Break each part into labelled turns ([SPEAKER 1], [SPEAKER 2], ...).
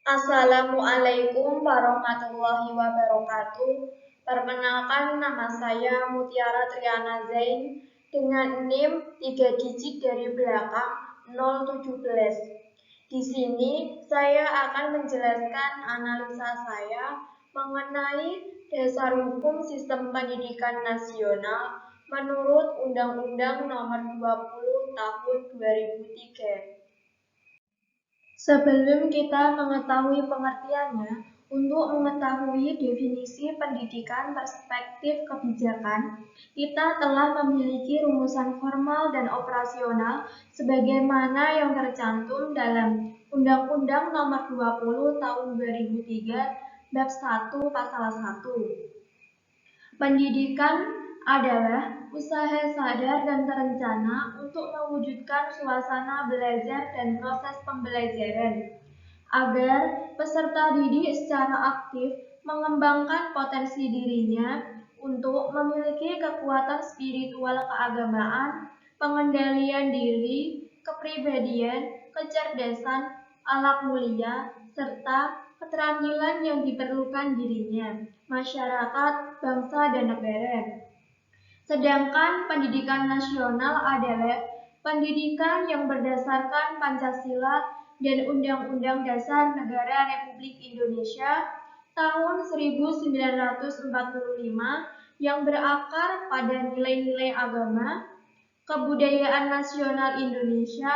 [SPEAKER 1] Assalamualaikum warahmatullahi wabarakatuh. Perkenalkan, nama saya Mutiara Triana Zain dengan NIM 3 digit dari belakang 017. Di sini saya akan menjelaskan analisa saya mengenai dasar hukum sistem pendidikan nasional menurut Undang-Undang Nomor 20 Tahun 2003. Sebelum kita mengetahui pengertiannya, untuk mengetahui definisi pendidikan perspektif kebijakan, kita telah memiliki rumusan formal dan operasional sebagaimana yang tercantum dalam Undang-Undang Nomor 20 Tahun 2003 Bab 1 Pasal 1. Pendidikan adalah usaha sadar dan terencana untuk mewujudkan suasana belajar dan proses pembelajaran, agar peserta didik secara aktif mengembangkan potensi dirinya untuk memiliki kekuatan spiritual keagamaan, pengendalian diri, kepribadian, kecerdasan, akhlak mulia, serta keterampilan yang diperlukan dirinya, masyarakat, bangsa, dan negara. Sedangkan pendidikan nasional adalah pendidikan yang berdasarkan Pancasila dan Undang-Undang Dasar Negara Republik Indonesia tahun 1945 yang berakar pada nilai-nilai agama, kebudayaan nasional Indonesia,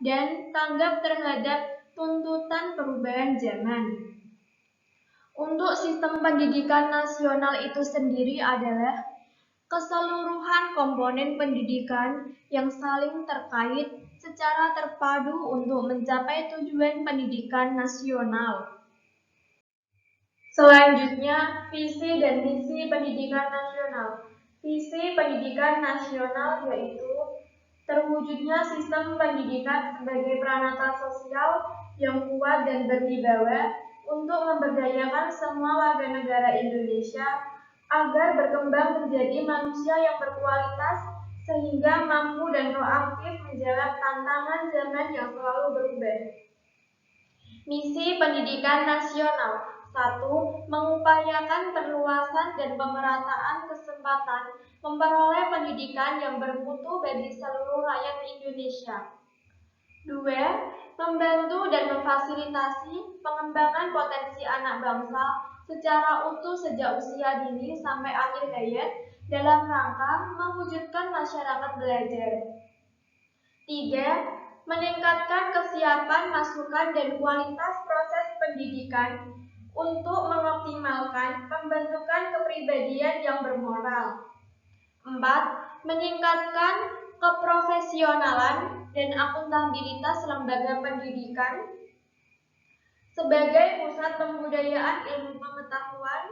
[SPEAKER 1] dan tanggap terhadap tuntutan perubahan zaman. Untuk sistem pendidikan nasional itu sendiri adalah keseluruhan komponen pendidikan yang saling terkait secara terpadu untuk mencapai tujuan pendidikan nasional. Selanjutnya, visi dan misi pendidikan nasional. Visi pendidikan nasional yaitu terwujudnya sistem pendidikan sebagai peranata sosial yang kuat dan berwibawa untuk memberdayakan semua warga negara Indonesia agar berkembang menjadi manusia yang berkualitas sehingga mampu dan proaktif menjawab tantangan zaman yang selalu berubah. Misi pendidikan nasional. 1. Mengupayakan perluasan dan pemerataan kesempatan memperoleh pendidikan yang bermutu bagi seluruh rakyat Indonesia. 2. Membantu dan memfasilitasi pengembangan potensi anak bangsa secara utuh sejak usia dini sampai akhir hayat dalam rangka mewujudkan masyarakat belajar. 3. Meningkatkan kesiapan, masukan, dan kualitas proses pendidikan untuk mengoptimalkan pembentukan kepribadian yang bermoral. 4. Meningkatkan keprofesionalan dan akuntabilitas lembaga pendidikan sebagai pusat pembudayaan ilmu pengetahuan,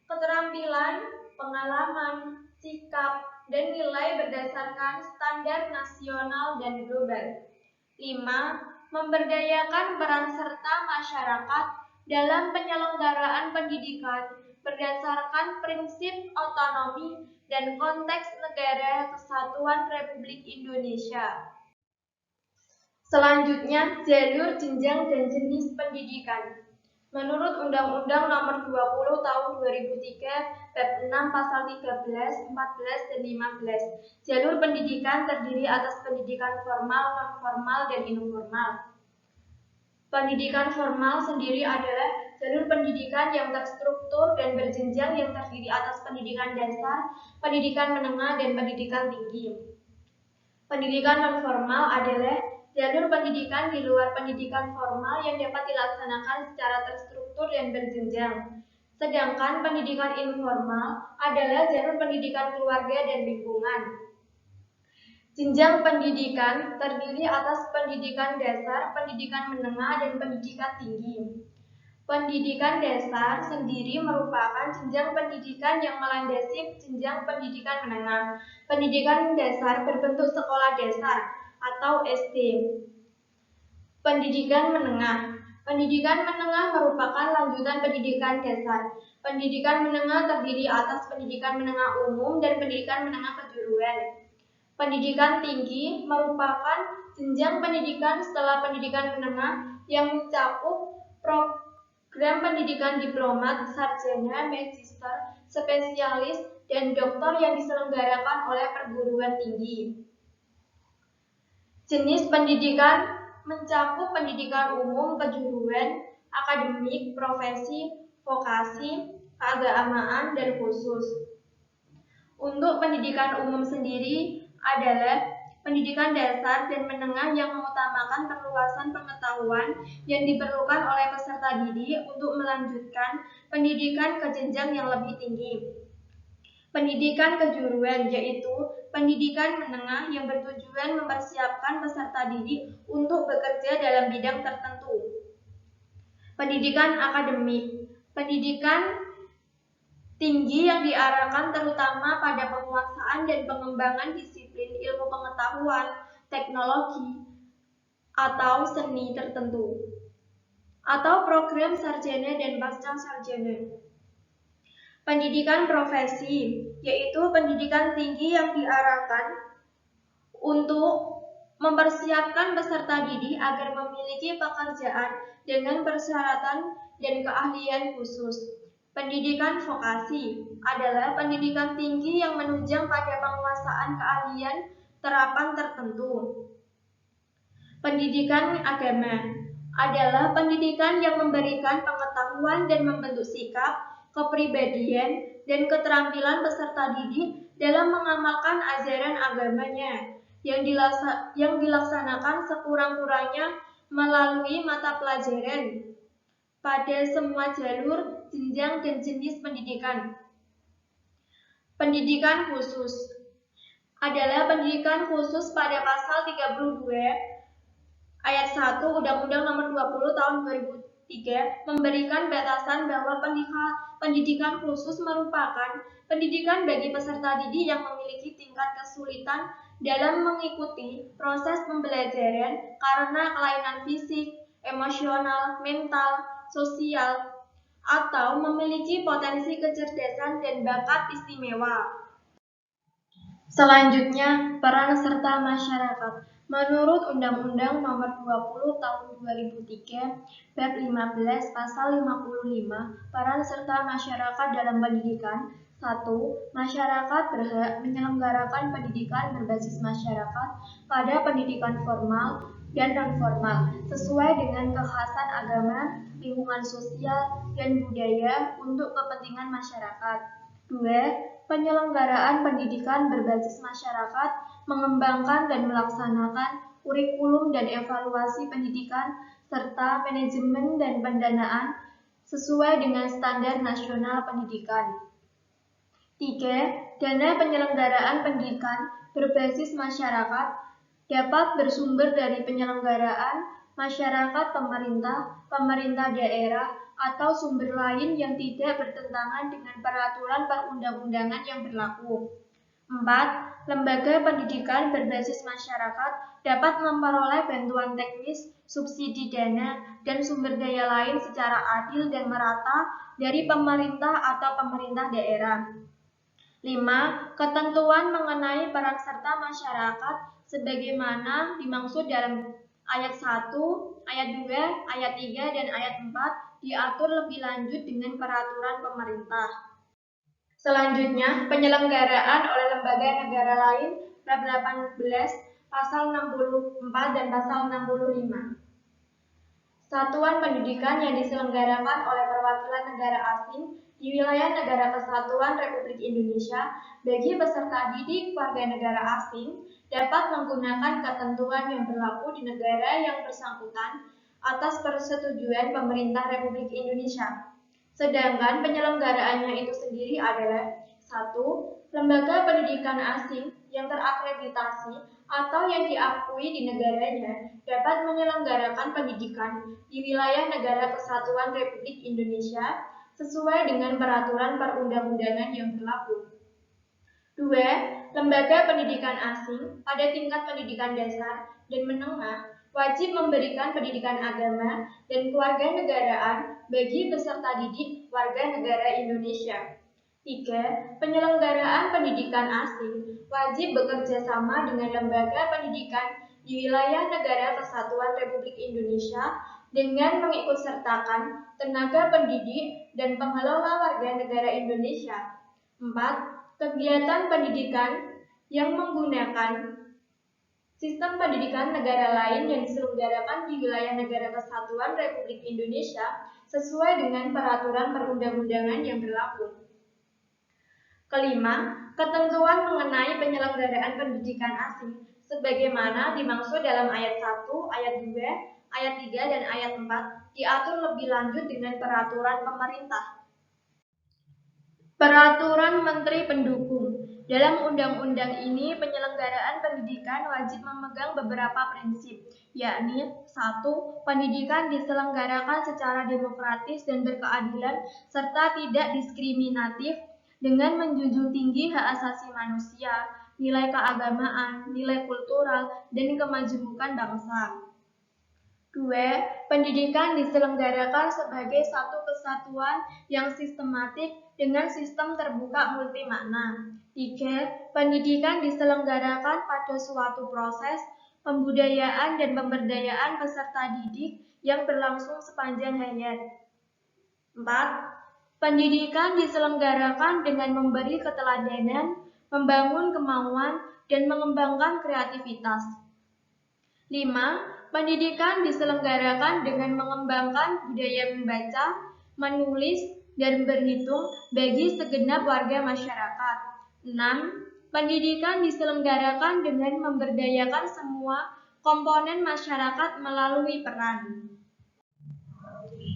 [SPEAKER 1] keterampilan, pengalaman, sikap, dan nilai berdasarkan standar nasional dan global. 5. Memberdayakan peran serta masyarakat dalam penyelenggaraan pendidikan berdasarkan prinsip otonomi dan konteks negara kesatuan Republik Indonesia. Selanjutnya, jalur jenjang dan jenis pendidikan. Menurut Undang-Undang Nomor 20 Tahun 2003 Bab 6 Pasal 13, 14, dan 15, jalur pendidikan terdiri atas pendidikan formal, non-formal, dan informal. Pendidikan formal sendiri adalah jalur pendidikan yang terstruktur dan berjenjang yang terdiri atas pendidikan dasar, pendidikan menengah, dan pendidikan tinggi. Pendidikan non-formal adalah jalur pendidikan di luar pendidikan formal yang dapat dilaksanakan secara terstruktur dan berjenjang. Sedangkan pendidikan informal adalah jalur pendidikan keluarga dan lingkungan. Jenjang pendidikan terdiri atas pendidikan dasar, pendidikan menengah, dan pendidikan tinggi. Pendidikan dasar sendiri merupakan jenjang pendidikan yang melandasi jenjang pendidikan menengah. Pendidikan dasar berbentuk sekolah dasar atau SD. Pendidikan menengah. Pendidikan menengah merupakan lanjutan pendidikan dasar. Pendidikan menengah terdiri atas pendidikan menengah umum dan pendidikan menengah kejuruan. Pendidikan tinggi merupakan jenjang pendidikan setelah pendidikan menengah yang mencakup program pendidikan diplomat, sarjana, magister, spesialis, dan doktor yang diselenggarakan oleh perguruan tinggi. Jenis pendidikan mencakup pendidikan umum, kejuruan, akademik, profesi, vokasi, keagamaan, dan khusus. Untuk pendidikan umum sendiri adalah pendidikan dasar dan menengah yang mengutamakan perluasan pengetahuan yang diperlukan oleh peserta didik untuk melanjutkan pendidikan ke jenjang yang lebih tinggi. Pendidikan kejuruan yaitu pendidikan menengah yang bertujuan mempersiapkan peserta didik untuk bekerja dalam bidang tertentu. Pendidikan akademik, pendidikan tinggi yang diarahkan terutama pada penguasaan dan pengembangan disiplin ilmu pengetahuan, teknologi, atau seni tertentu, atau program sarjana dan pasca sarjana. Pendidikan profesi, yaitu pendidikan tinggi yang diarahkan untuk mempersiapkan peserta didik agar memiliki pekerjaan dengan persyaratan dan keahlian khusus. Pendidikan vokasi adalah pendidikan tinggi yang menunjang pada penguasaan keahlian terapan tertentu. Pendidikan agama adalah pendidikan yang memberikan pengetahuan dan membentuk sikap, kepribadian, dan keterampilan peserta didik dalam mengamalkan ajaran agamanya yang dilaksanakan sekurang-kurangnya melalui mata pelajaran pada semua jalur, jenjang, dan jenis pendidikan. Pendidikan khusus adalah pendidikan khusus pada pasal 32 ayat 1 Undang-Undang Nomor 20 Tahun 2003 memberikan batasan bahwa pendidikan khusus merupakan pendidikan bagi peserta didik yang memiliki tingkat kesulitan dalam mengikuti proses pembelajaran karena kelainan fisik, emosional, mental, sosial, atau memiliki potensi kecerdasan dan bakat istimewa. Selanjutnya, peran serta masyarakat. Menurut Undang-Undang Nomor 20 Tahun 2003, Bab 15 Pasal 55, peran serta masyarakat dalam pendidikan. 1. Masyarakat berhak menyelenggarakan pendidikan berbasis masyarakat pada pendidikan formal dan non-formal sesuai dengan kekhasan agama, lingkungan sosial, dan budaya untuk kepentingan masyarakat. 2. Penyelenggaraan pendidikan berbasis masyarakat mengembangkan dan melaksanakan kurikulum dan evaluasi pendidikan serta manajemen dan pendanaan sesuai dengan standar nasional pendidikan. 3. Dana penyelenggaraan pendidikan berbasis masyarakat dapat bersumber dari penyelenggaraan masyarakat pemerintah, pemerintah daerah, atau sumber lain yang tidak bertentangan dengan peraturan perundang-undangan yang berlaku. 4. Lembaga pendidikan berbasis masyarakat dapat memperoleh bantuan teknis, subsidi dana, dan sumber daya lain secara adil dan merata dari pemerintah atau pemerintah daerah. 5. Ketentuan mengenai peran serta masyarakat sebagaimana dimaksud dalam ayat 1, ayat 2, ayat 3, dan ayat 4 diatur lebih lanjut dengan peraturan pemerintah. Selanjutnya, penyelenggaraan oleh lembaga negara lain Bab 18 Pasal 64 dan Pasal 65. Satuan pendidikan yang diselenggarakan oleh perwakilan negara asing di wilayah Negara Kesatuan Republik Indonesia bagi peserta didik warga negara asing dapat menggunakan ketentuan yang berlaku di negara yang bersangkutan atas persetujuan pemerintah Republik Indonesia. Sedangkan penyelenggaraannya itu sendiri adalah 1. Lembaga pendidikan asing yang terakreditasi atau yang diakui di negaranya dapat menyelenggarakan pendidikan di wilayah Negara Kesatuan Republik Indonesia sesuai dengan peraturan perundang-undangan yang berlaku. 2. Lembaga pendidikan asing pada tingkat pendidikan dasar dan menengah wajib memberikan pendidikan agama dan kewarganegaraan bagi peserta didik warga negara Indonesia. 3. Penyelenggaraan pendidikan asing wajib bekerja sama dengan lembaga pendidikan di wilayah Negara Kesatuan Republik Indonesia dengan mengikutsertakan tenaga pendidik dan pengelola warga negara Indonesia. 4. Kegiatan pendidikan yang menggunakan sistem pendidikan negara lain yang diselenggarakan di wilayah Negara Kesatuan Republik Indonesia sesuai dengan peraturan perundang-undangan yang berlaku. Kelima, ketentuan mengenai penyelenggaraan pendidikan asing sebagaimana dimaksud dalam ayat 1, ayat 2, ayat 3, dan ayat 4 diatur lebih lanjut dengan peraturan pemerintah. Peraturan Menteri Pendukung. Dalam undang-undang ini, penyelenggaraan pendidikan wajib memegang beberapa prinsip, yakni 1. Pendidikan diselenggarakan secara demokratis dan berkeadilan serta tidak diskriminatif dengan menjunjung tinggi hak asasi manusia, nilai keagamaan, nilai kultural, dan kemajemukan bangsa. 2. Pendidikan diselenggarakan sebagai satu kesatuan yang sistematik dengan sistem terbuka multimakna. 3. Pendidikan diselenggarakan pada suatu proses pembudayaan dan pemberdayaan peserta didik yang berlangsung sepanjang hayat. 4. Pendidikan diselenggarakan dengan memberi keteladanan, membangun kemauan, dan mengembangkan kreativitas. 5. Pendidikan diselenggarakan dengan mengembangkan budaya membaca, menulis, dan berhitung bagi segenap warga masyarakat. 6. Pendidikan diselenggarakan dengan memberdayakan semua komponen masyarakat melalui peran.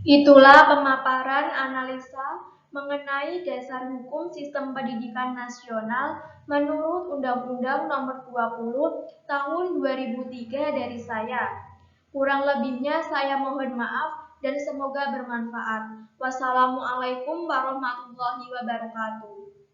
[SPEAKER 1] Itulah pemaparan analisa mengenai dasar hukum sistem pendidikan nasional menurut Undang-Undang Nomor 20 Tahun 2003 dari saya. Kurang lebihnya saya mohon maaf dan semoga bermanfaat. Wassalamualaikum warahmatullahi wabarakatuh.